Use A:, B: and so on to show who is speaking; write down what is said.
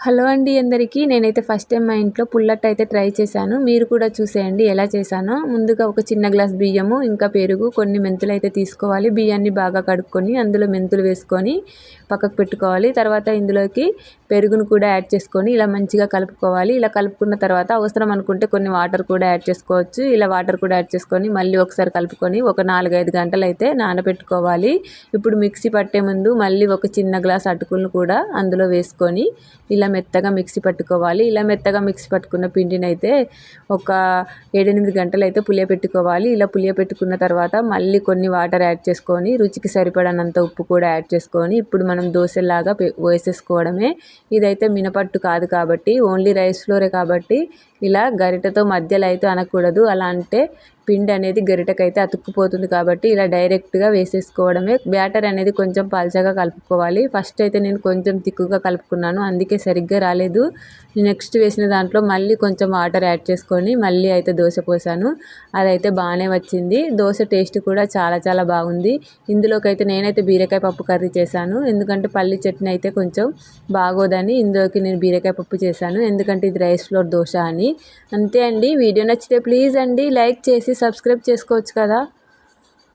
A: Hello అండి అందరికీ. నేనైతే ఫస్ట్ టైం మా ఇంట్లో పుల్లట్ అయితే ట్రై చేశాను. మీరు కూడా చూసేయండి ఎలా చేశానో. ముందుగా ఒక చిన్న గ్లాస్ బియ్యము, ఇంకా పెరుగు, కొన్ని మెంతులు అయితే తీసుకోవాలి. బియ్యాన్ని బాగా కడుక్కొని అందులో మెంతులు వేసుకొని పక్కకు పెట్టుకోవాలి. తర్వాత ఇందులోకి పెరుగును కూడా యాడ్ చేసుకొని ఇలా మంచిగా కలుపుకోవాలి. ఇలా కలుపుకున్న తర్వాత అవసరం అనుకుంటే కొన్ని వాటర్ కూడా యాడ్ చేసుకోవచ్చు. ఇలా వాటర్ కూడా యాడ్ చేసుకొని మళ్ళీ ఒకసారి కలుపుకొని ఒక 4-5 గంటలు అయితే నానబెట్టుకోవాలి. ఇప్పుడు మిక్సీ పట్టే ముందు మళ్ళీ ఒక చిన్న గ్లాస్ అటుకులను కూడా అందులో వేసుకొని ఇలా మెత్తగా మిక్సీ పట్టుకోవాలి. ఇలా మెత్తగా మిక్సీ పట్టుకున్న పిండిని అయితే ఒక 7-8 గంటలు అయితే పులియబెట్టుకోవాలి. ఇలా పులియబెట్టుకున్న తర్వాత మళ్ళీ కొన్ని వాటర్ యాడ్ చేసుకొని రుచికి సరిపడనంత ఉప్పు కూడా యాడ్ చేసుకొని ఇప్పుడు మనం దోశలాగా వేసేసుకోవడమే. ఇదైతే మినపట్టు కాదు కాబట్టి ఓన్లీ రైస్ ఫ్లోరే కాబట్టి ఇలా గరిటెతో మధ్యలో అయితే అనకూడదు. అలా అంటే పిండి అనేది గరిటెకైతే అతుక్కుపోతుంది కాబట్టి ఇలా డైరెక్ట్గా వేసేసుకోవడమే. బ్యాటర్ అనేది కొంచెం పల్చగా కలుపుకోవాలి. ఫస్ట్ అయితే నేను కొంచెం తిక్కుగా కలుపుకున్నాను, అందుకే సరిగ్గా రాలేదు. నెక్స్ట్ వేసిన దాంట్లో మళ్ళీ కొంచెం వాటర్ యాడ్ చేసుకొని మళ్ళీ అయితే దోశ పోసాను. అదైతే బాగానే వచ్చింది. దోశ టేస్ట్ కూడా చాలా చాలా బాగుంది. ఇందులోకి అయితే నేనైతే బీరకాయ పప్పు కర్రీ చేశాను, ఎందుకంటే పల్లి చట్నీ అయితే కొంచెం బాగోదని ఇందులోకి నేను బీరకాయ పప్పు చేశాను, ఎందుకంటే ఇది రైస్ ఫ్లోర్ దోశ అని. అంతే అండి. వీడియో నచ్చితే ప్లీజ్ అండి లైక్ చేసి సబ్స్క్రైబ్ చేసుకోవచ్చు కదా.